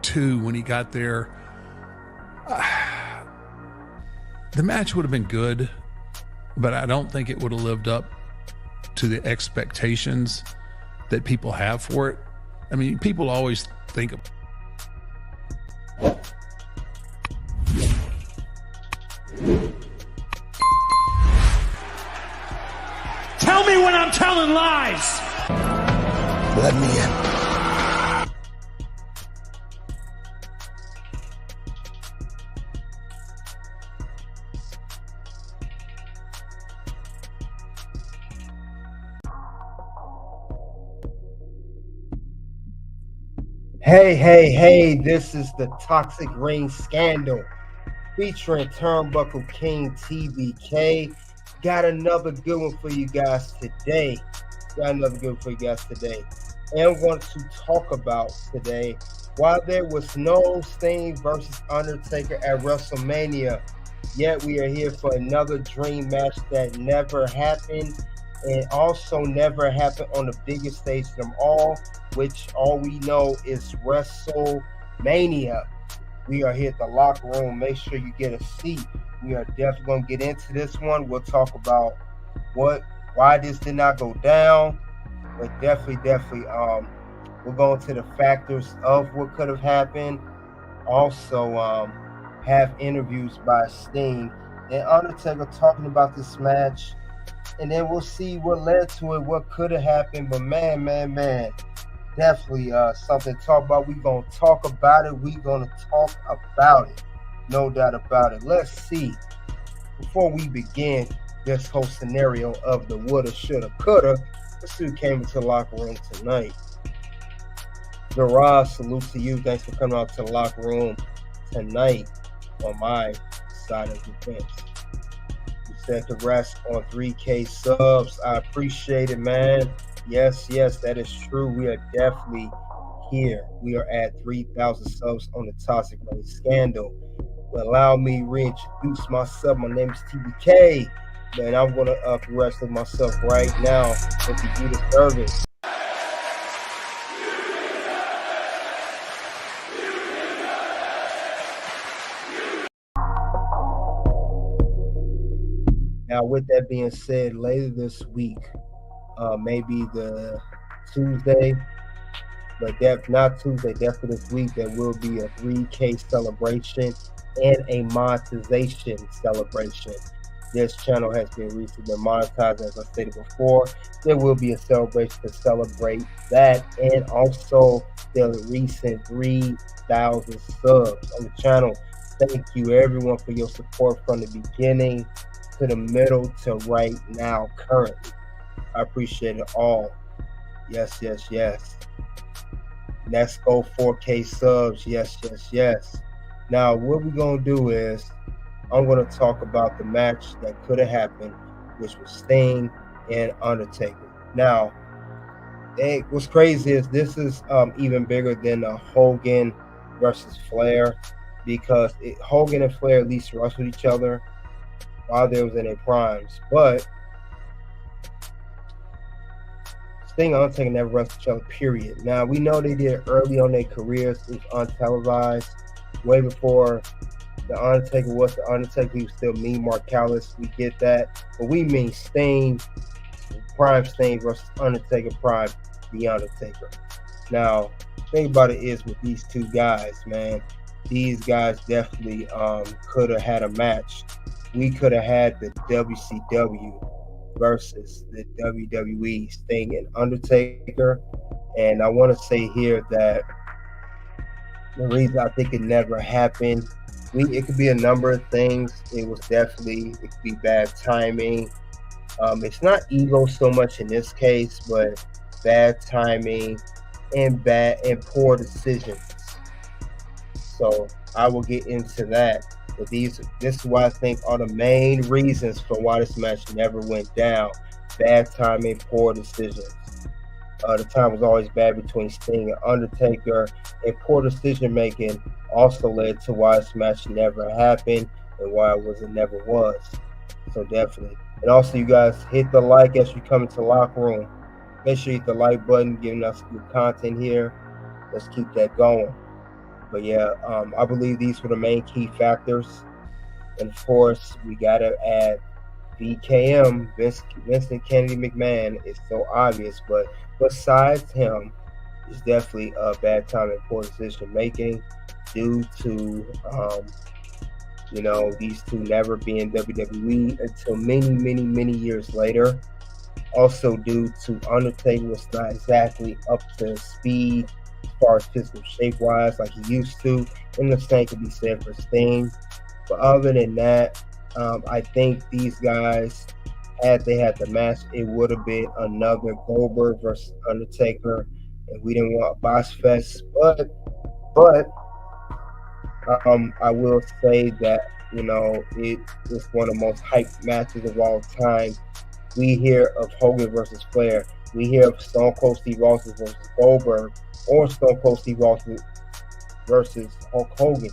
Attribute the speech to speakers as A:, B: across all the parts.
A: 2 when he got there. The match would have been good, but I don't think it would have lived up to the expectations that people have for it. I mean, people always think of
B: Tell me when I'm telling lies.
C: Let me in.
D: Hey, this is the Toxic Ring Scandal featuring Turnbuckle King TBK. Got another good one for you guys today. And I'm going to talk about today why there was no Sting versus Undertaker at WrestleMania, yet we are here for another dream match that never happened, and also never happened on the biggest stage of them all, which all we know is Wrestlemania. We are here at the locker room. Make sure you get a seat. We are definitely going to get into this one. We'll talk about why this did not go down, but definitely, we're going to the factors of what could have happened. Also, have interviews by Sting and Undertaker talking about this match, and then we'll see what led to it, what could have happened. But man, definitely something to talk about. We're going to talk about it. No doubt about it. Let's see. Before we begin this whole scenario of the woulda, shoulda, coulda, let's see who came into the locker room tonight. Garage, salute to you. Thanks for coming out to the locker room tonight on my side of the fence. You said congrats on 3K subs. I appreciate it, man. Yes, that is true. We are definitely here. We are at 3,000 subs on the Toxic Ring Scandal. But allow me to reintroduce myself. My name is TBK. Man, I'm going to wrestle myself right now with the Gita service. Now, with that being said, later this week, maybe the Tuesday, but not Tuesday, definitely this week, there will be a 3K celebration and a monetization celebration. This channel has been recently monetized, as I stated before. There will be a celebration to celebrate that, and also the recent 3,000 subs on the channel. Thank you, everyone, for your support from the beginning to the middle to right now, currently. I appreciate it all. Yes. Let's go 4K subs. Yes. Now, what we're going to do is I'm going to talk about the match that could have happened, which was Sting and Undertaker. Now, what's crazy is this is even bigger than Hogan versus Flair, because Hogan and Flair at least wrestled each other while they was in their primes. But Sting and Undertaker never wrestled each other, period. Now, we know they did early on their careers. It was untelevised. Way before the Undertaker was the Undertaker, he was still mean Mark Calaway. We get that. But we mean Sting, prime Sting versus Undertaker, prime The Undertaker. Now, think about it is with these two guys, man. These guys definitely could have had a match. We could have had the WCW versus the WWE, Sting and Undertaker. And I want to say here that the reason I think it never happened, it could be a number of things. It could be bad timing. It's not ego so much in this case, but bad timing and poor decisions. So I will get into that. But this is what I think are the main reasons for why this match never went down. Bad timing, poor decisions. The time was always bad between Sting and Undertaker, and poor decision making also led to why this match never happened and why it never was. So definitely. And also, you guys hit the like as you come into the locker room. Make sure you hit the like button, giving us good content here. Let's keep that going. But yeah, I believe these were the main key factors. And of course, we gotta add VKM, Vincent Kennedy McMahon. Is so obvious, but besides him, it's definitely a bad time in poor decision making due to these two never being WWE until many years later. Also due to Undertaker was not exactly up to speed as far as physical shape wise like he used to. And the same could be said for Sting. But other than that, I think these guys, had they had the match, it would have been another Goldberg versus Undertaker, and we didn't want Boss Fest. But I will say that it was one of the most hyped matches of all time. We hear of Hogan versus Flair. We hear of Stone Cold Steve Austin versus Goldberg, or Stone Cold Steve Austin versus Hulk Hogan.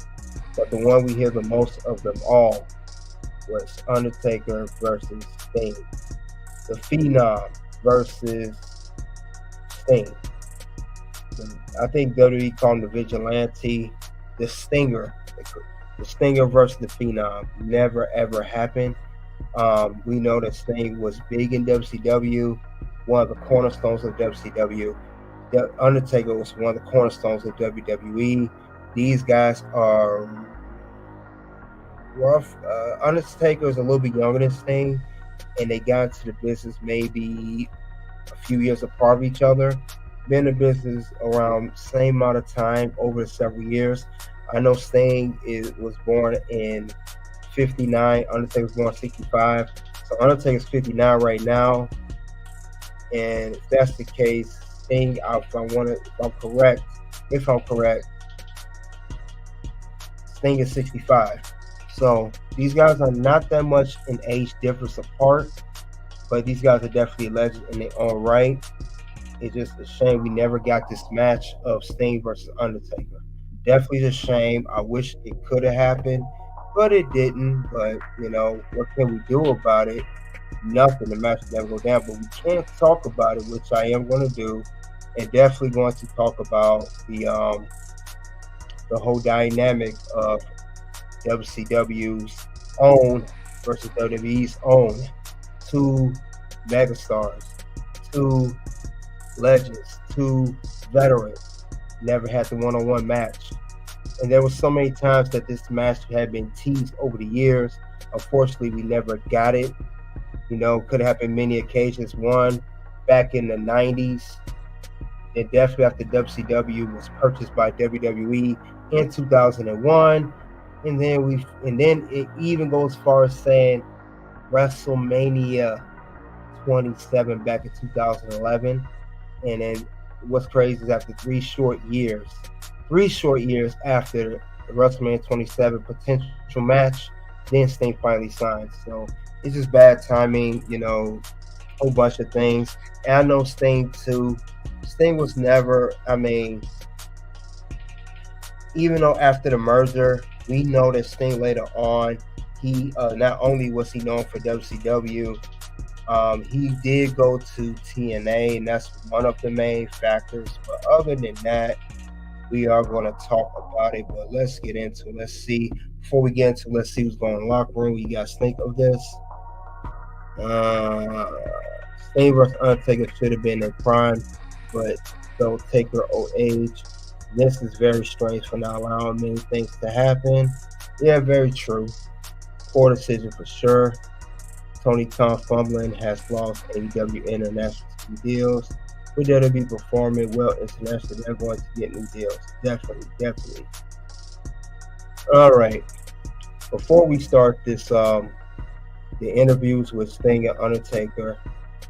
D: But the one we hear the most of them all was Undertaker versus Sting. The Phenom versus Sting. I think WWE called him the Vigilante. The Stinger versus the Phenom never ever happened. We know that Sting was big in WCW, one of the cornerstones of WCW. The Undertaker was one of the cornerstones of WWE. These guys are rough. Undertaker is a little bit younger than Sting, and they got into the business maybe a few years apart of each other. Been in business around same amount of time over several years. I know Sting was born in 59. Undertaker was born in 65. So Undertaker's 59 right now. And if that's the case, Sting, if I'm correct, Sting is 65. So these guys are not that much in age difference apart, but these guys are definitely legends in their own right. It's just a shame we never got this match of Sting versus Undertaker. Definitely a shame. I wish it could have happened, but it didn't. But what can we do about it? Nothing. The match will never go down. But we can't talk about it, which I am going to do, and definitely going to talk about the whole dynamic of WCW's own versus WWE's own. Two megastars, two legends, two veterans, never had the one-on-one match. And there were so many times that this match had been teased over the years. Unfortunately, we never got it. Could have happened many occasions. One, back in the 90s, and definitely after WCW was purchased by WWE in 2001. And then it even goes as far as saying Wrestlemania 27 back in 2011. And then what's crazy is after 3 short years after the WrestleMania 27 potential match, then Sting finally signed. So it's just bad timing, a whole bunch of things. And I know Sting too. Sting was never, even though after the merger, we know that Sting later on, he not only was he known for WCW, he did go to TNA, and that's one of the main factors. But other than that, we are going to talk about it. But let's get into it. Let's see. Before we get into it, let's see who's going in the locker room. What you guys think of this? Sting versus Undertaker should have been in prime, but don't take her old age. This is very strange for not allowing many things to happen. Yeah, very true. Poor decision for sure. Tony Khan fumbling has lost AEW international deals. With WWE performing well internationally, they're going to get new deals. Definitely. All right. Before we start this, the interviews with Sting and Undertaker,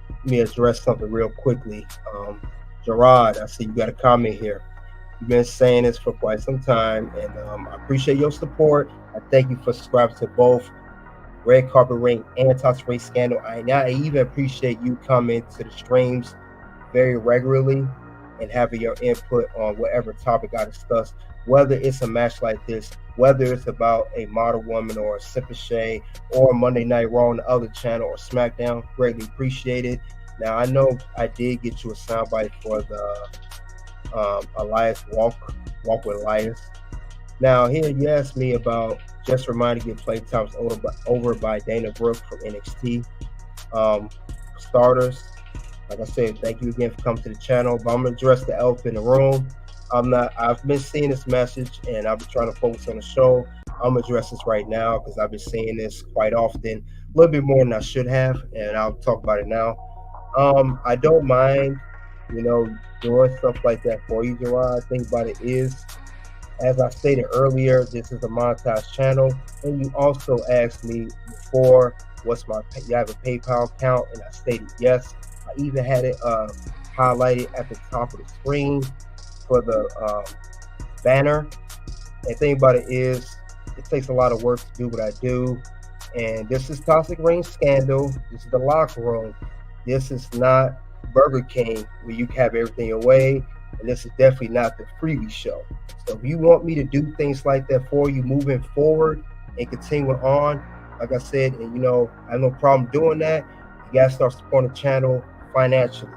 D: let me address something real quickly. Gerard, I see you got a comment here. You've been saying this for quite some time, and I appreciate your support. I thank you for subscribing to both Red Carpet Ring and Toxic Race Scandal. I even appreciate you coming to the streams very regularly and having your input on whatever topic I discuss, whether it's a match like this, whether it's about a model woman or a Sipashay or Monday Night Raw on the other channel or SmackDown. Greatly appreciated. Now, I know I did get you a soundbite for the Elias Walk with Elias. Now, here you asked me about just reminding you playtimes over by Dana Brooke from NXT. Starters, like I said, thank you again for coming to the channel. But I'm gonna address the elephant in the room. I've been seeing this message and I've been trying to focus on the show. I'm gonna address this right now because I've been seeing this quite often, a little bit more than I should have, and I'll talk about it now. I don't mind, doing stuff like that for you, Gerard. Think about it is, as I stated earlier, this is a montage channel, and you also asked me before, you have a PayPal account, and I stated yes. I even had it highlighted at the top of the screen for the banner. And thing about it is, it takes a lot of work to do what I do. And this is Toxic Ring Scandal. This is the locker room. This is not Burger King where you have everything away. And this is definitely not the freebie show. So if you want me to do things like that for you moving forward and continue on, like I said, and I have no problem doing that. You gotta start supporting the channel financially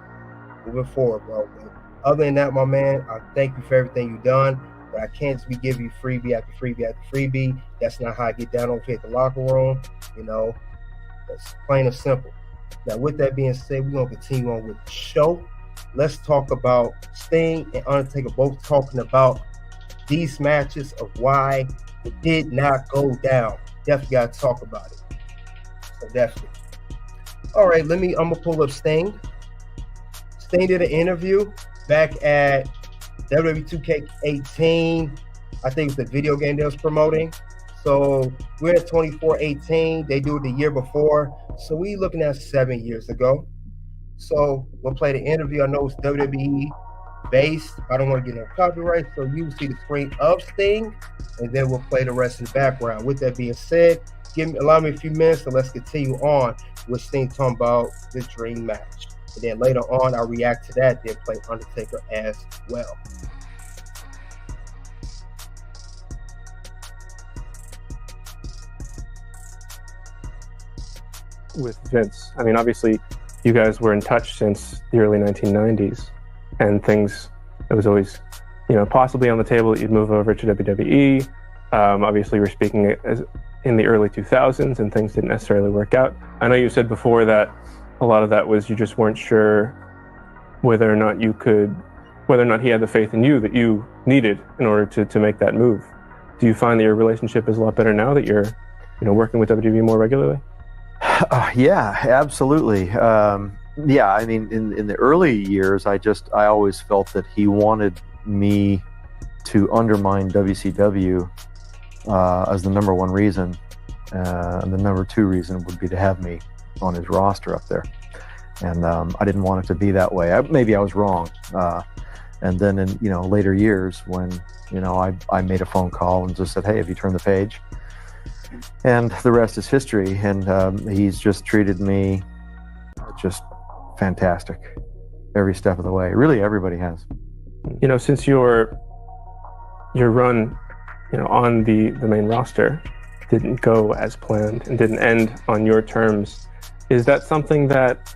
D: moving forward, bro. But other than that, my man, I thank you for everything you've done. But I can't just be giving you freebie after freebie after freebie. That's not how I get down over here at the locker room. That's plain and simple. Now, with that being said, we're gonna continue on with the show. Let's talk about Sting and Undertaker both talking about these matches of why it did not go down. Definitely got to talk about it. So definitely. All right, I'm gonna pull up Sting. Sting did an interview back at WWE 2K18. I think it's the video game they was promoting. So we're at 24-18. They do it the year before. So we looking at 7 years ago. So we'll play the interview. I know it's WWE based. I don't want to get no copyright. So you will see the screen of Sting, and then we'll play the rest in the background. With that being said, allow me a few minutes, and let's continue on with Sting talking about the dream match. And then later on, I'll react to that, then play Undertaker as well.
E: With Vince, I mean, obviously, you guys were in touch since the early 1990s, and it was always, possibly on the table that you'd move over to WWE. Obviously, we're speaking in the early 2000s, and things didn't necessarily work out. I know you said before that a lot of that was you just weren't sure whether or not he had the faith in you that you needed in order to make that move. Do you find that your relationship is a lot better now that you're, working with WWE more regularly?
F: Yeah, absolutely. I mean, in the early years, I always felt that he wanted me to undermine WCW as the number one reason, and the number two reason would be to have me on his roster up there. And I didn't want it to be that way. Maybe I was wrong. And then in later years, when I made a phone call and just said, "Hey, have you turned the page?" And the rest is history. And he's just treated me just fantastic every step of the way. Really, everybody has.
E: Since your run, on the main roster didn't go as planned and didn't end on your terms, is that something that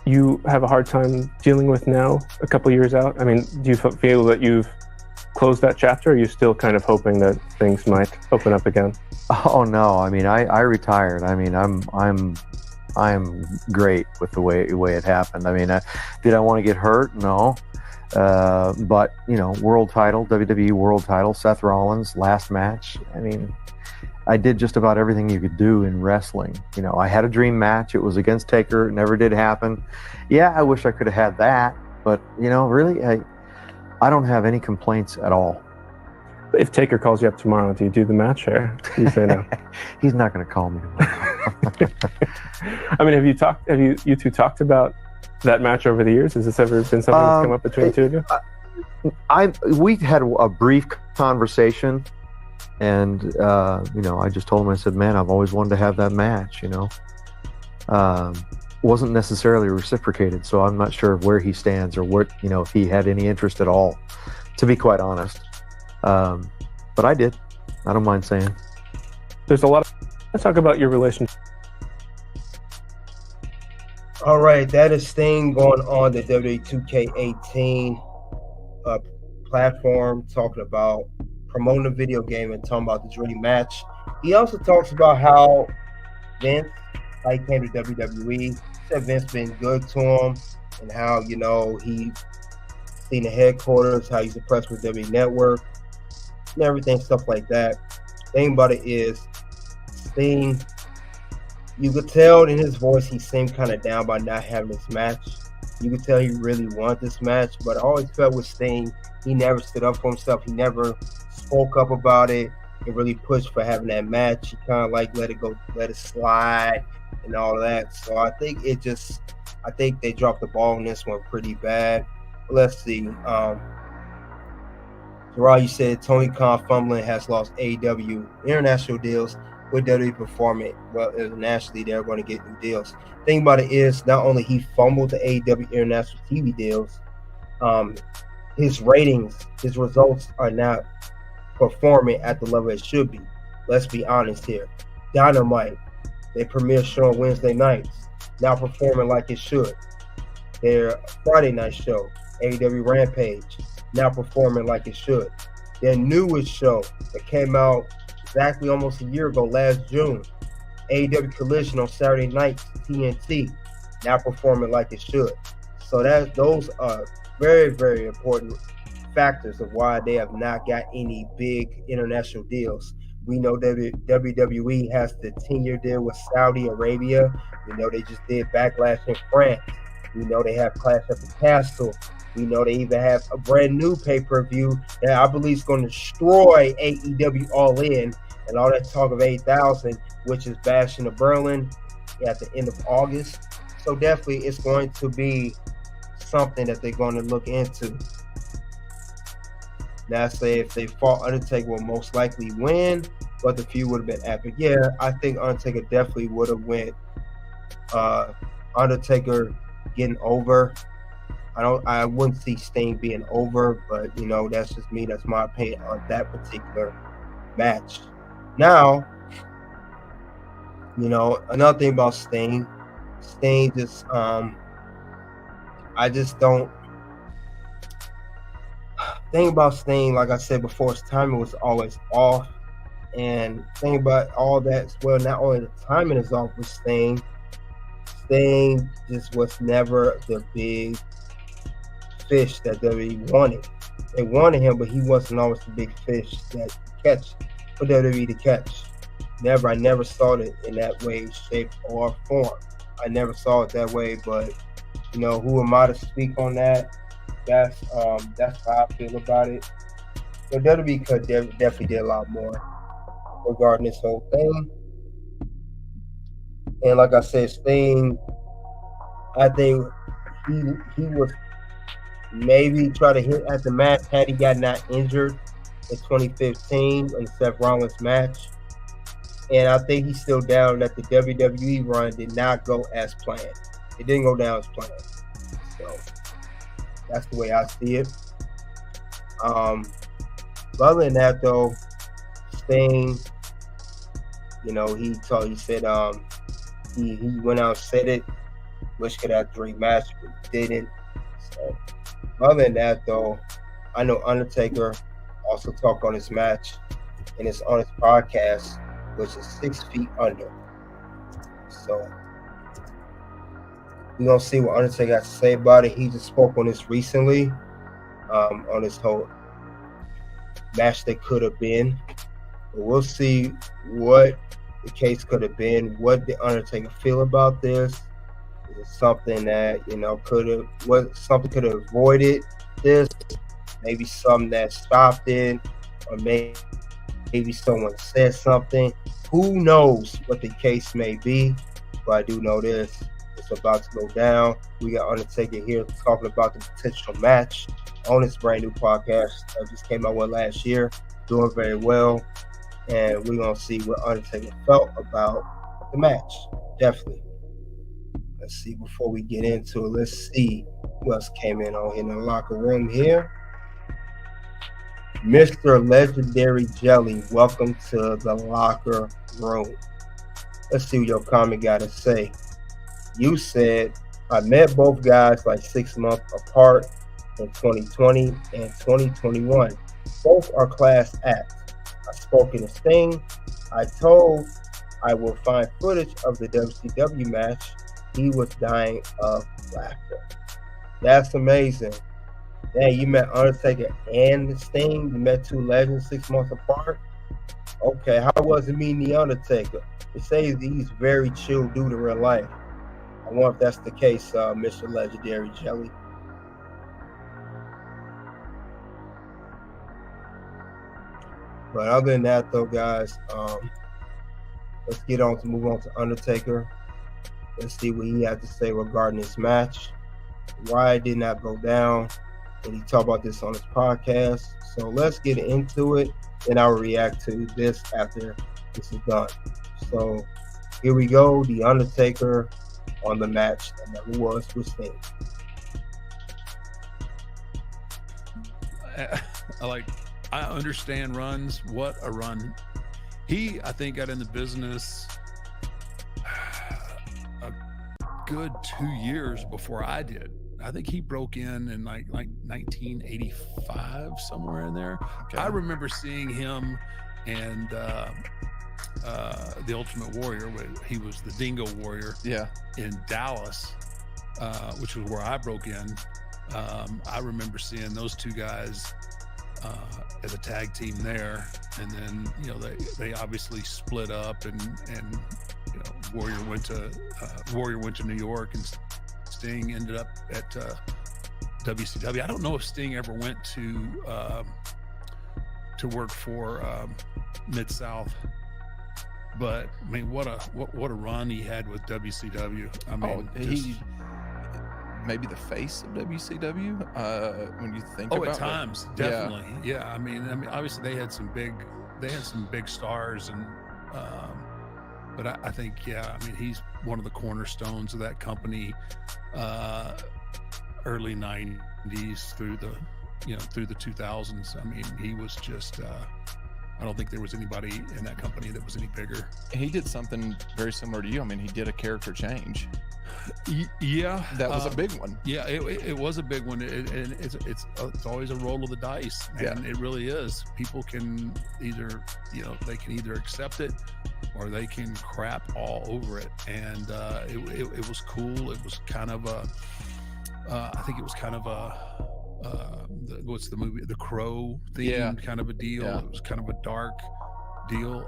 E: you have a hard time dealing with now, a couple years out? I mean, do you feel that you've closed that chapter, or are you still kind of hoping that things might open up again?
F: Oh no, I mean, I retired. I mean, I'm great with the way it happened. I mean, did I want to get hurt? No. But world title, WWE world title, Seth Rollins, last match. I mean, I did just about everything you could do in wrestling. I had a dream match. It was against Taker. It never did happen. Yeah, I wish I could have had that. But, really, I don't have any complaints at all.
E: If Taker calls you up tomorrow, do you do the match, or do you say no?
F: He's not going to call me tomorrow.
E: I mean, have you two talked about that match over the years? Has this ever been something that's come up between the two of you?
F: We had a brief conversation, and I just told him, I said, "Man, I've always wanted to have that match." Wasn't necessarily reciprocated, so I'm not sure where he stands or what if he had any interest at all, to be quite honest. But I did. I don't mind saying.
E: Let's talk about your relationship.
D: All right, that is Sting going on the WWE 2K18 platform, talking about promoting the video game and talking about the dream match. He also talks about how Vince, how he came to WWE. He said Vince been good to him, and how, you know, he seen the headquarters, how he's impressed with WWE Network, and everything, stuff like that. Thing about it is, Sting, you could tell in his voice he seemed kind of down by not having this match. You could tell he really wanted this match, but I always felt with Sting, he never stood up for himself. He never spoke up about it and really pushed for having that match. He kind of like let it go, let it slide and all that. So I think they dropped the ball on this one pretty bad. Let's see. Gerard, you said Tony Khan fumbling has lost AEW international deals with WWE performing well internationally. They're going to get new deals. Thing about it is, not only he fumbled the AEW international TV deals, his ratings, his results are not performing at the level it should be. Let's be honest here. Dynamite, they premiere show on Wednesday nights, now performing like it should. Their Friday night show, AEW Rampage, now performing like it should. Their newest show that came out exactly almost a year ago, last June, AEW Collision on Saturday night, TNT, now performing like it should. So those are very, very important factors of why they have not got any big international deals. We know WWE has the 10-year deal with Saudi Arabia. We know they just did Backlash in France. We know they have Clash at the Castle. We know they even have a brand new pay-per-view that I believe is going to destroy AEW All In and all that talk of 8,000, which is Bash in Berlin at the end of August. So definitely it's going to be something that they're going to look into. Now, say if they fought, Undertaker will most likely win, but the feud would have been epic. Yeah, I think Undertaker definitely would have went. Undertaker getting over. I wouldn't see Sting being over, but you know, that's just me. That's my opinion on that particular match. Now, you know, another thing about Sting just I just don't thing about Sting, like I said before, his timing was always off. And thing about all that as well, not only the timing is off with Sting just was never the big fish that WWE wanted. They wanted him, but he wasn't always the big fish that catch for WWE to catch. I never saw it in that way, shape, or form. I never saw it that way, but you know, who am I to speak on that? That's how I feel about it. So WWE could definitely did a lot more regarding this whole thing. And like I said, Sting, I think he was maybe try to hit at the match had he got not injured in 2015 in the Seth Rollins match. And I think he's still down that the WWE run did not go as planned. It didn't go down as planned. So that's the way I see it. But other than that, though, Sting, you know, he said he went out and said it. Wish could have 3 matches, but didn't. So other than that, though, I know Undertaker also talked on his match, and it's on his podcast, which is 6 Feet Under. So we're gonna see what Undertaker has to say about it. He just spoke on this recently, on this whole match that could have been. But we'll see what the case could have been. What did Undertaker feel about this? Is it something that, you know, could have avoided this? Maybe something that stopped it, or maybe someone said something. Who knows what the case may be? But I do know this. It's about to go down. We got Undertaker here talking about the potential match on his brand new podcast that just came out with last year, doing very well. And we're going to see what Undertaker felt about the match. Definitely. Let's see, before we get into it, let's see who else came in the locker room here. Mr. Legendary Jelly, welcome to the locker room. Let's see what your comment got to say. You said, I met both guys like 6 months apart in 2020 and 2021. Both are class acts. I spoke in a Sting. I told I will find footage of the WCW match. He was dying of laughter. That's amazing. Man, you met Undertaker and Sting. You met two legends 6 months apart. Okay, how was it meeting the Undertaker? They say he's very chill dude in real life. I wonder if that's the case, Mr. Legendary Jelly. But other than that, though, guys, let's move on to Undertaker. Let's see what he had to say regarding this match. Why it did not go down. And he talked about this on his podcast. So let's get into it, and I'll react to this after this is done. So here we go. The Undertaker on the match that never was with Sting.
A: I understand runs. What a run. He, I think, got in the business a good 2 years before I did. I think he broke in like 1985, somewhere in there. Okay. I remember seeing him and the Ultimate Warrior. He was the Dingo Warrior. Yeah. In Dallas, which was where I broke in. I remember seeing those two guys as a tag team there, and then they obviously split up, and Warrior went to New York, and Sting ended up at WCW. I don't know if Sting ever went to work for Mid-South, but I mean, what a run he had with WCW. I mean,
G: he maybe the face of WCW when you think about
A: at times, definitely. Yeah. I mean, obviously they had some big stars, and but I think, he's one of the cornerstones of that company, early 90s through the 2000s. I mean, he was just, I don't think there was anybody in that company that was any bigger.
G: He did something very similar to you. I mean, he did a character change.
A: Yeah,
G: that was a big one.
A: Yeah, it was a big one, and it's always a roll of the dice, and it really is. People can either accept it, or they can crap all over it. And it was cool. It was kind of I think it was kind of what's the movie, The Crow theme, kind of a deal. Yeah. It was kind of a dark deal.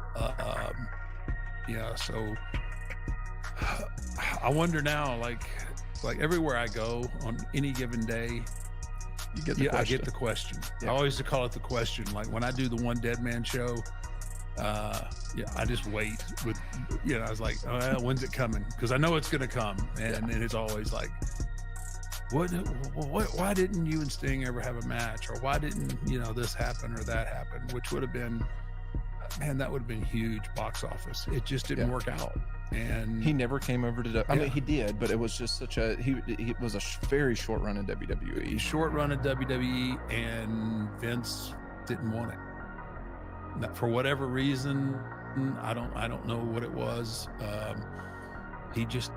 A: So I wonder now, like everywhere I go on any given day, I get the question. Yeah. I always call it the question. Like when I do the One Dead Man show, I just wait with, I was like, when's it coming? Because I know it's going to come, and it's always like, why didn't you and Sting ever have a match, or why didn't this happen or that happen? Which would have been, man, that would have been huge box office. It just didn't work out. And
G: he never came over to I mean, he did, but it was just he was a very short run in WWE.
A: Short run in WWE, and Vince didn't want it. For whatever reason, I don't know what it was. He just.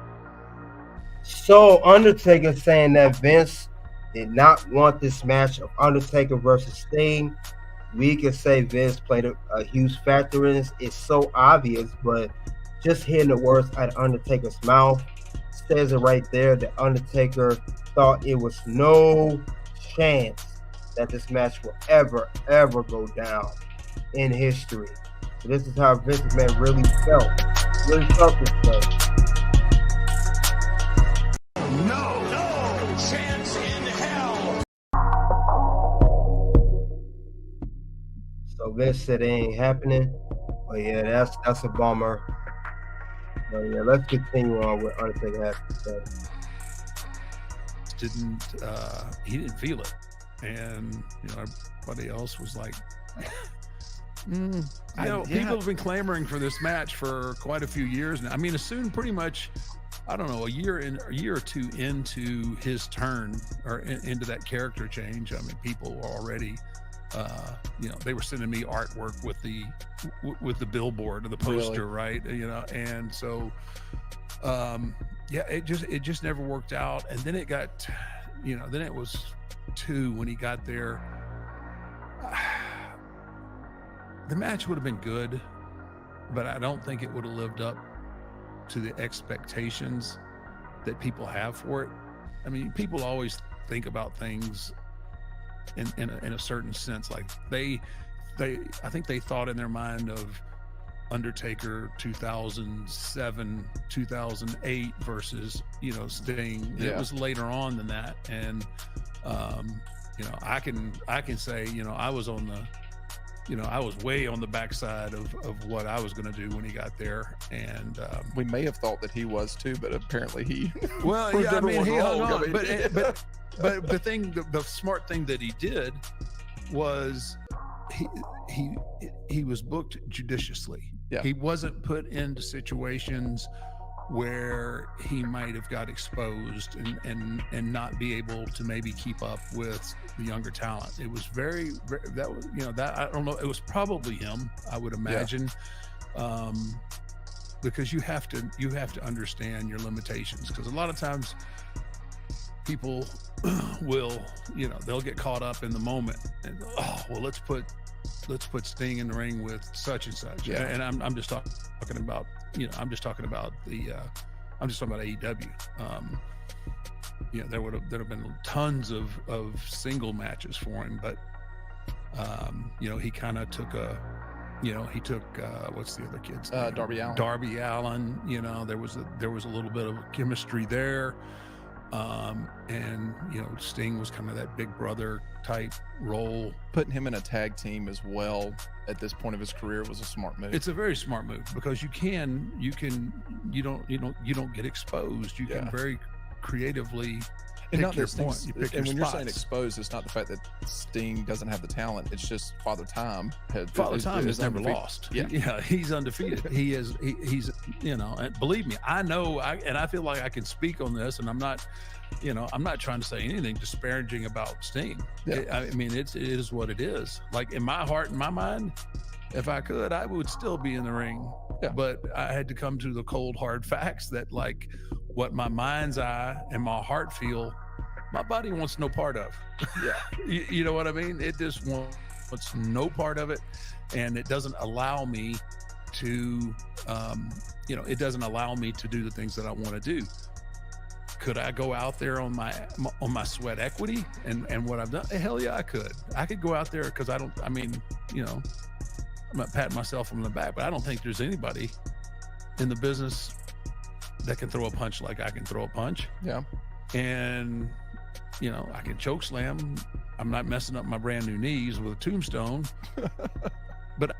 D: So Undertaker saying that Vince did not want this match of Undertaker versus Sting. We could say Vince played a huge factor in this. It's so obvious, but just hearing the words out of Undertaker's mouth says it right there that Undertaker thought it was no chance that this match will ever go down in history. So this is how Vince McMahon really felt this way.
B: No chance in hell.
D: So Vince said it ain't happening. But yeah, that's a bummer. But yeah, let's continue on with Undertaker has to say.
A: He didn't feel it, and everybody else was like, people have been clamoring for this match for quite a few years now. I mean, as soon pretty much, I don't know, a year or two into his turn, or into that character change. I mean, people were already, they were sending me artwork with the billboard or the poster, right? And so, it just never worked out. And then it got, then it was 2 when he got there. the match would have been good, but I don't think it would have lived up to the expectations that people have for it. I mean, people always think about things in a certain sense. Like I think they thought in their mind of Undertaker 2007, 2008 versus, Sting.
G: Yeah.
A: It was later on than that. And, I can say, I was on the, I was way on the backside of what I was going to do when he got there. And
G: we may have thought that he was too, but apparently he.
A: Well, yeah, I mean, he hung
G: wrong.
A: on. But the smart thing that he did was he was booked judiciously.
G: Yeah.
A: He wasn't put into situations where he might have got exposed and not be able to maybe keep up with the younger talent. It was that I don't know. It was probably him, I would imagine, because you have to understand your limitations. Because a lot of times people will, they'll get caught up in the moment and let's put Sting in the ring with such and such.
G: Yeah.
A: And I'm just talking about, I'm just talking about AEW. There would have been tons of single matches for him, but he kind of took what's the other kid's name?
G: Darby Allin.
A: Darby Allin. There was a little bit of chemistry there. And Sting was kind of that big brother type role.
G: Putting him in a tag team as well at this point of his career was a smart move.
A: It's a very smart move because you don't get exposed. You can very creatively
G: and
A: pick
G: not
A: your
G: that
A: point.
G: Sting's-
A: You pick
G: and
A: your
G: when
A: spots.
G: you're saying exposed, it's not the fact that Sting doesn't have the talent. It's just Father Time.
A: Father Time
G: is
A: has never
G: undefeated.
A: lost.
G: Yeah.
A: He's undefeated. He's and believe me, I know, and I feel like I can speak on this, and I'm not trying to say anything disparaging about Sting.
G: Yeah.
A: I mean, it is what it is. Like in my heart and my mind, if I could, I would still be in the ring.
G: Yeah.
A: But I had to come to the cold, hard facts that like what my mind's eye and my heart feel, my body wants no part of.
G: Yeah.
A: You know what I mean? It just wants no part of it. And it doesn't allow me to, it doesn't allow me to do the things that I want to do. Could I go out there on my sweat equity and what I've done? Hell yeah, I could. I could go out there because I'm not patting myself on the back, but I don't think there's anybody in the business that can throw a punch like I can throw a punch.
G: Yeah.
A: And, I can choke slam. I'm not messing up my brand new knees with a tombstone. But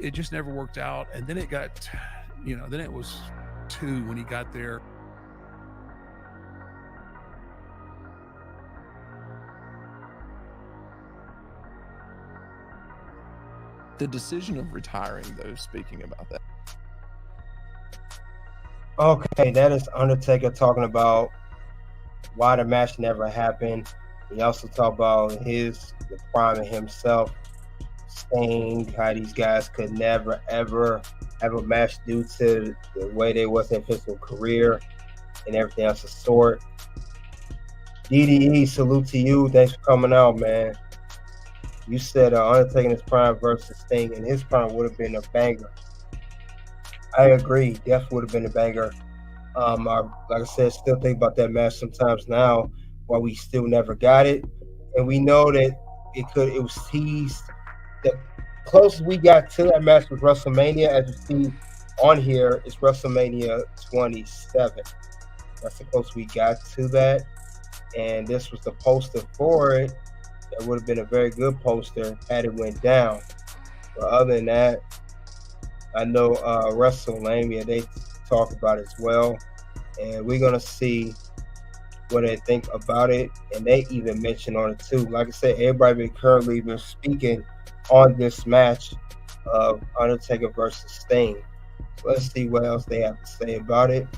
A: it just never worked out. And then it got, then it was 2 when he got there.
G: The decision of retiring, though, speaking about that.
D: Okay, that is Undertaker talking about why the match never happened. He also talked about the prime of himself Sting, how these guys could never ever have a match due to the way they was in physical career and everything else of sort. DDE, salute to you. Thanks for coming out, man. You said Undertaker in his prime versus Sting, and his prime would have been a banger. I agree. Definitely would have been a banger. Like I said, still think about that match sometimes now, while we still never got it. And we know that it was teased. The closest we got to that match was WrestleMania, as you see on here, is WrestleMania 27. That's the closest we got to that. And this was the poster for it. That would have been a very good poster had it went down. But other than that, I know Wrestlemania, they talk about it as well. And we're going to see what they think about it. And they even mentioned on it too. Like I said, everybody currently been speaking on this match of Undertaker versus Sting. So let's see what else they have to say about it.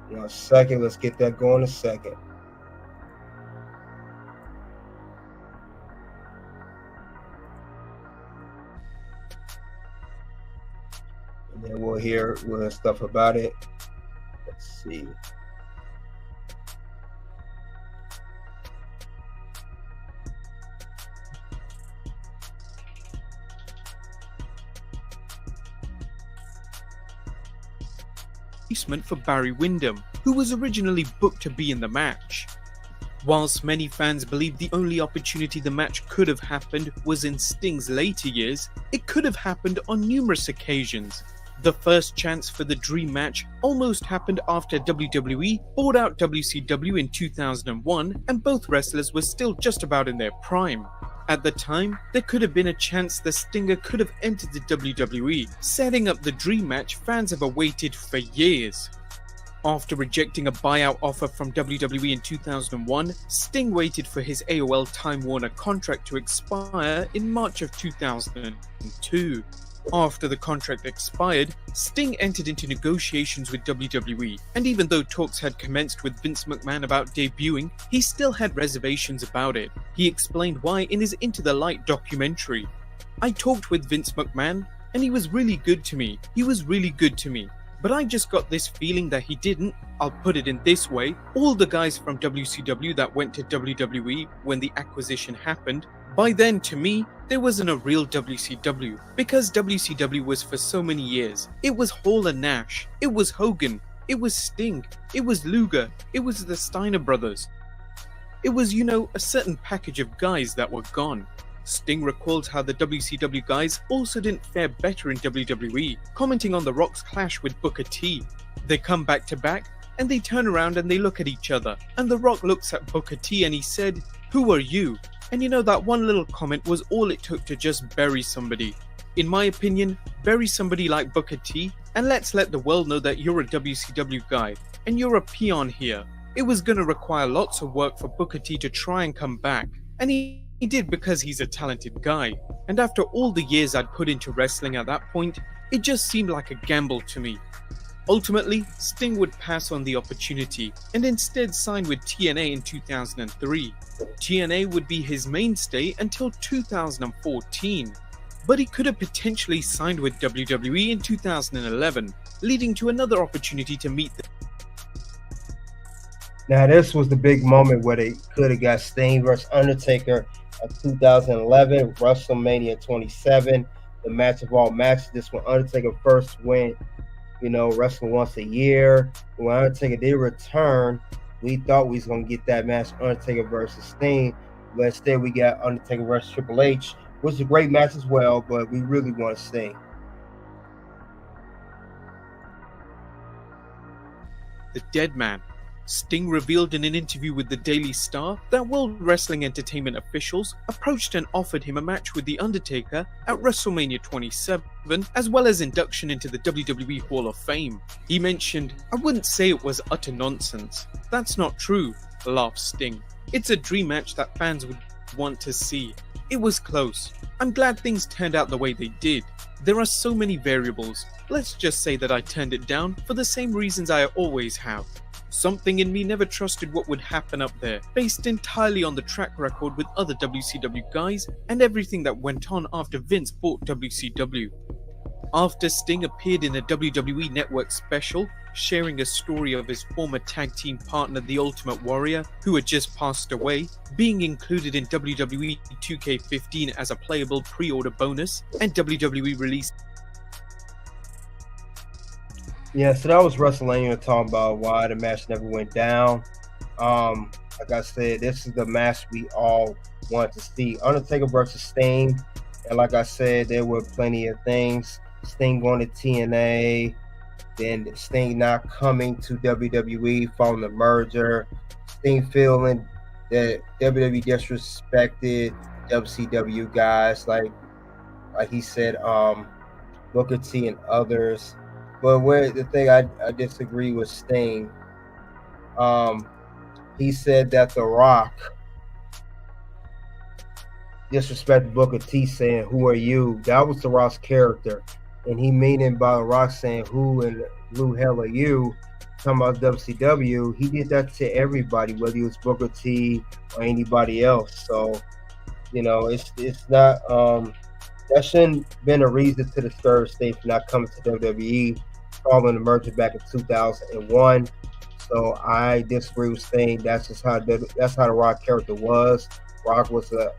D: One second, let's get that going a second. And then we'll hear stuff about it. Let's see.
H: For Barry Windham, who was originally booked to be in the match. Whilst many fans believe the only opportunity the match could have happened was in Sting's later years, it could have happened on numerous occasions. The first chance for the dream match almost happened after WWE bought out WCW in 2001, and both wrestlers were still just about in their prime. At the time, there could have been a chance the Stinger could have entered the WWE, setting up the dream match fans have awaited for years. After rejecting a buyout offer from WWE in 2001, Sting waited for his AOL Time Warner contract to expire in March of 2002. After the contract expired, Sting entered into negotiations with WWE, and even though talks had commenced with Vince McMahon about debuting, he still had reservations about it. He explained why in his Into the Light documentary. "I talked with Vince McMahon, and he was really good to me. But I just got this feeling that he didn't. I'll put it in this way, all the guys from WCW that went to WWE when the acquisition happened, by then to me, there wasn't a real WCW, because WCW was for so many years. It was Hall and Nash, it was Hogan, it was Sting, it was Luger, it was the Steiner brothers. It was, a certain package of guys that were gone." Sting recalled how the WCW guys also didn't fare better in WWE, commenting on The Rock's clash with Booker T. They come back to back, and they turn around and they look at each other, and The Rock looks at Booker T and he said, "Who are you?" And that one little comment was all it took to just bury somebody. In my opinion, bury somebody like Booker T, and let's let the world know that you're a WCW guy, and you're a peon here. It was gonna require lots of work for Booker T to try and come back, and he did because he's a talented guy. And after all the years I'd put into wrestling at that point, it just seemed like a gamble to me. Ultimately, Sting would pass on the opportunity and instead sign with TNA in 2003. TNA would be his mainstay until 2014, but he could have potentially signed with WWE in 2011, leading to another opportunity to meet them.
D: Now, this was the big moment where they could have got Sting versus Undertaker at 2011, WrestleMania 27, the match of all matches. This when Undertaker first went, wrestling once a year. When Undertaker did return, we thought we was going to get that match, Undertaker versus Sting, but instead we got Undertaker versus Triple H, which is a great match as well, but we really want to Sting.
H: The Dead Man. Sting revealed in an interview with the Daily Star that World Wrestling Entertainment officials approached and offered him a match with The Undertaker at WrestleMania 27, as well as induction into the WWE Hall of Fame. He mentioned, "I wouldn't say it was utter nonsense. That's not true," laughed Sting. "It's a dream match that fans would want to see. It was close. I'm glad things turned out the way they did. There are so many variables. Let's just say that I turned it down for the same reasons I always have." Something in me never trusted what would happen up there, based entirely on the track record with other WCW guys and everything that went on after Vince bought WCW. After Sting appeared in a WWE Network special, sharing a story of his former tag team partner The Ultimate Warrior, who had just passed away, being included in WWE 2K15 as a playable pre-order bonus, and WWE released.
D: Yeah, so that was Wrestlemania talking about why the match never went down. Like I said, this is the match we all want to see. Undertaker versus Sting. And like I said, there were plenty of things. Sting going to TNA, then Sting not coming to WWE following the merger. Sting feeling that WWE disrespected WCW guys, like he said, Booker T and others. But where the thing I disagree with Sting, he said that The Rock disrespected Booker T, saying, "Who are you?" That was The Rock's character. And he meaning by The Rock saying, "Who in blue hell are you?" Talking about WCW, he did that to everybody, whether it was Booker T or anybody else. So, you know, it's not that shouldn't been a reason to discourage Sting from not coming to WWE following the merger back in 2001. So I disagree with Sting. That's just how the Rock character was. Rock was a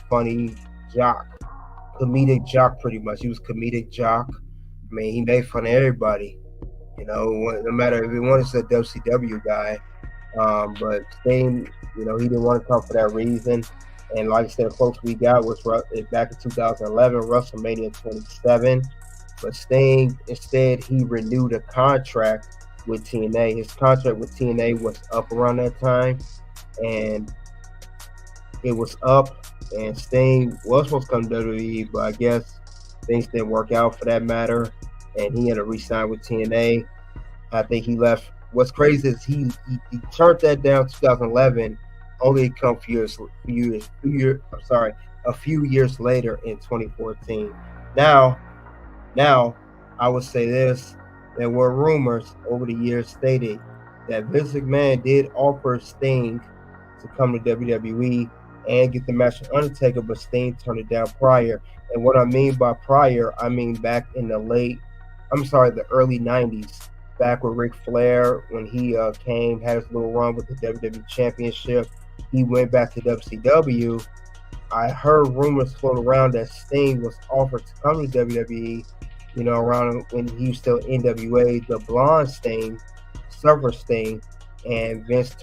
D: funny jock, comedic jock, pretty much. He was comedic jock. I mean, he made fun of everybody. You know, no matter if he wanted to be a WCW guy. But Sting, you know, he didn't want to come for that reason. And like I said, the closest we got was back in 2011, WrestleMania 27. But Sting, instead, he renewed a contract with TNA. His contract with TNA was up around that time. And it was up. And Sting was supposed to come to WWE, but I guess things didn't work out for that matter. And he had to re-sign with TNA. I think he left. What's crazy is he turned that down in 2011, only come a few years later in 2014. Now I would say this: there were rumors over the years stated that Vince McMahon did offer Sting to come to WWE and get the match with Undertaker, but Sting turned it down prior. And what I mean by prior, I mean back in the early 90s, back with Ric Flair, when he came, had his little run with the WWE Championship. He went back to WCW. I heard rumors float around that Sting was offered to come to WWE, you know, around when he was still NWA, the blonde Sting, Surfer Sting, and Vince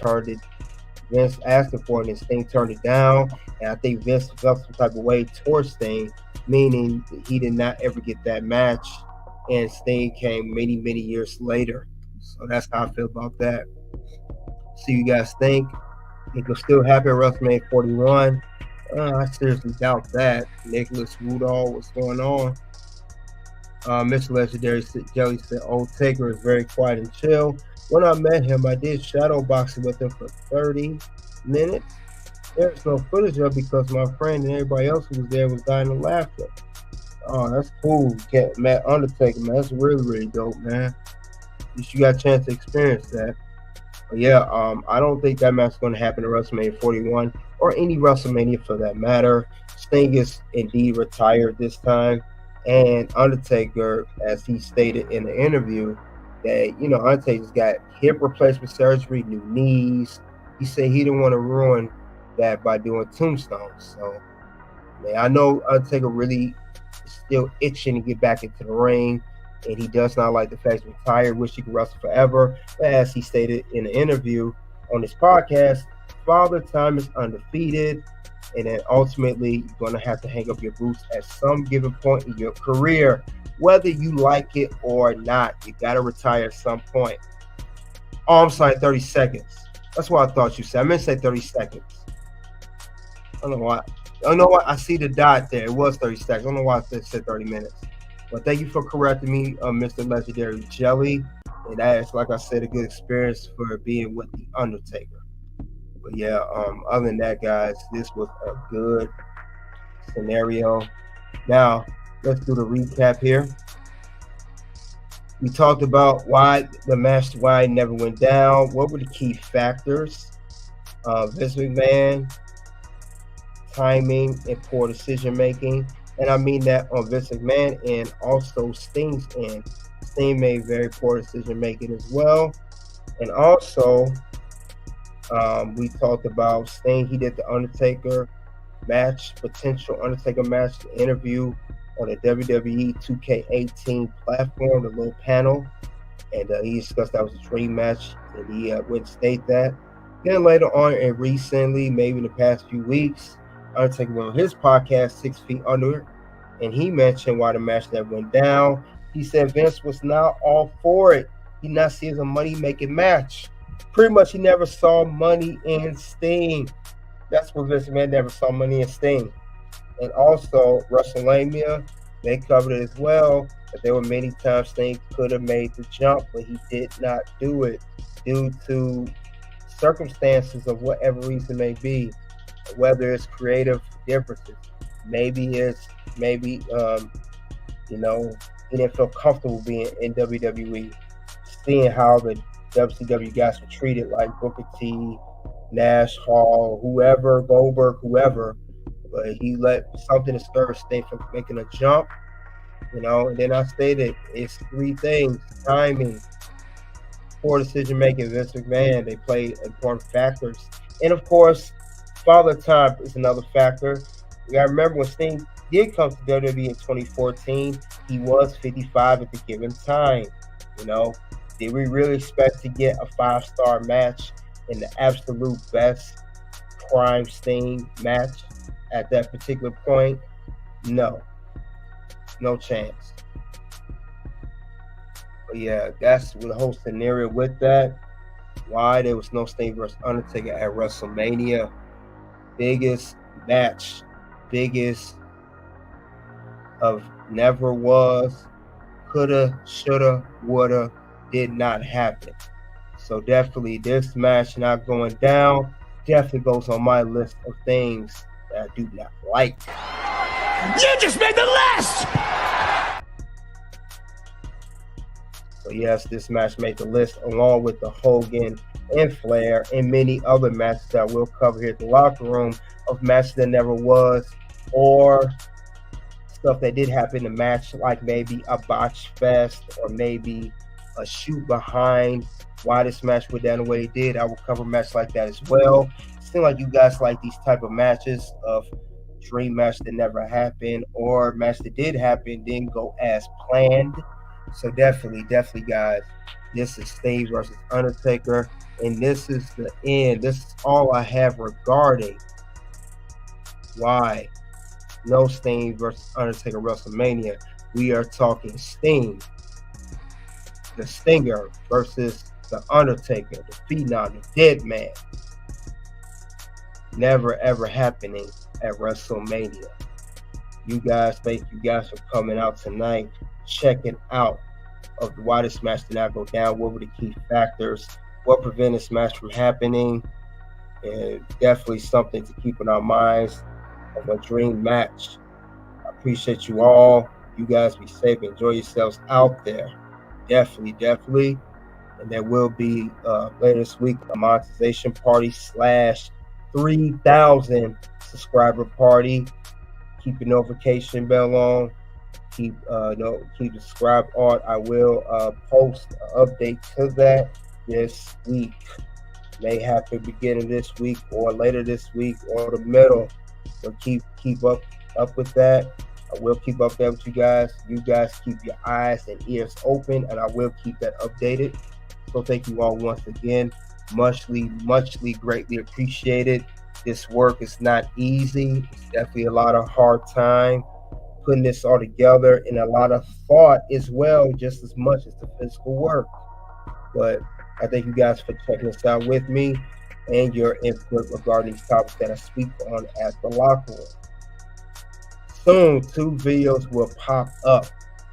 D: asked him for it, and Sting turned it down. And I think Vince felt some type of way towards Sting, meaning he did not ever get that match. And Sting came many, many years later. So that's how I feel about that. See you guys think. It could still happen at WrestleMania 41. I seriously doubt that. Nicholas Woodall, what's going on? Mr. Legendary Jelly said, "Old Taker is very quiet and chill. When I met him, I did shadow boxing with him for 30 minutes. There's no footage of it because my friend and everybody else who was there was dying of laughter." Oh, that's cool. Matt Undertaker, man. That's really, really dope, man. At least you got a chance to experience that. But yeah, I don't think that match is going to happen at WrestleMania 41 or any WrestleMania for that matter. Sting is indeed retired this time. And Undertaker, as he stated in the interview, that, you know, Undertaker's got hip replacement surgery, new knees. He said he didn't want to ruin that by doing tombstones. So, man, I know Undertaker really still itching to get back into the ring, and he does not like the fact he's retired, wish he could wrestle forever. But as he stated in the interview on this podcast, Father Time is undefeated, and then ultimately you're going to have to hang up your boots at some given point in your career, whether you like it or not. You got to retire at some point. Oh, I'm sorry, 30 seconds. That's what I thought you said. I meant to say 30 seconds. I don't know why. I see the dot there. It was 30 seconds. I don't know why I said 30 minutes. But thank you for correcting me, Mr. Legendary Jelly. And that is, like I said, a good experience for being with the Undertaker. But yeah, other than that, guys, this was a good scenario. Now, let's do the recap here. We talked about why it never went down. What were the key factors? Vince McMahon, timing, and poor decision making. And I mean that on Vince McMahon and also Sting's end. Sting made very poor decision making as well. And also, we talked about Sting. He did the Undertaker match, potential Undertaker match, the interview on the WWE 2K18 platform, the little panel. And he discussed that was a dream match, and he would state that. Then later on, and recently, maybe in the past few weeks, Undertaker went on his podcast, 6 Feet Under, and he mentioned why the match that went down. He said Vince was not all for it. He not see it as a money-making match. Pretty much, he never saw money in Sting. That's what Vince McMahon never saw money in Sting. And also, Wrestlemania, they covered it as well. But there were many times Sting could have made the jump, but he did not do it due to circumstances of whatever reason may be, whether it's creative differences. Maybe he didn't feel comfortable being in WWE, seeing how the WCW guys were treated, like Booker T, Nash, Hall, whoever, Goldberg, whoever. But he let something discourage Sting from making a jump, And then I stated it's 3 things: timing, poor decision making. Vince McMahon, they play important factors, and of course, father time is another factor. You gotta remember when Sting did come to WWE in 2014, he was 55 at the given time. Did we really expect to get a 5-star match in the absolute best prime Sting match at that particular point? No chance. But yeah, that's the whole scenario with that. Why there was no Sting versus Undertaker at WrestleMania. Biggest match, biggest of never was, coulda, shoulda, woulda, did not happen. So definitely this match not going down definitely goes on my list of things that I do not like.
B: You just made the list!
D: So yes, this match made the list along with the Hogan and Flair and many other matches that we'll cover here at the locker room, of matches that never was, or stuff that did happen in the match, like maybe a botch fest or maybe a shoot behind why this match went down the way it did. I will cover a match like that as well. It seems like you guys like these type of matches, of dream match that never happened or match that did happen, didn't go as planned. So definitely guys, this is Sting versus Undertaker, and this is the end. This is all I have regarding why no Sting versus Undertaker WrestleMania. We are talking Sting, the Stinger, versus the Undertaker, the Phenom, the Dead Man. Never ever happening at WrestleMania. You guys, thank you guys for coming out tonight, checking out of why this match did not go down, what were the key factors, what prevented this match from happening, and definitely something to keep in our minds of a dream match. I appreciate you all. You guys be safe, enjoy yourselves out there. Definitely. And there will be later this week a monetization party / 3,000 subscriber party. Keep your notification bell on. Keep the subscribe on. I will post an update to that this week. May happen beginning this week or later this week or the middle. So keep up with that. I will keep up there with you guys. You guys keep your eyes and ears open, and I will keep that updated. So thank you all once again. Muchly greatly appreciated. This work is not easy. It's definitely a lot of hard time putting this all together, and a lot of thought as well, just as much as the physical work. But I thank you guys for checking this out with me and your input regarding these topics that I speak on at the locker room. Soon, 2 videos will pop up.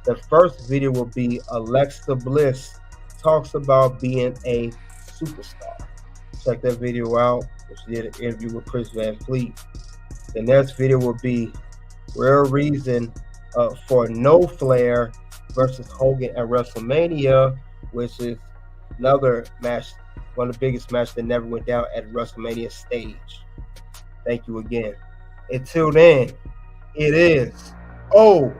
D: The first video will be Alexa Bliss talks about being a superstar. Check that video out. She did an interview with Chris Van Fleet. The next video will be real reason for no Flair versus Hogan at WrestleMania, which is another match, one of the biggest matches that never went down at WrestleMania stage. Thank you again. Until then, it is O-U-T.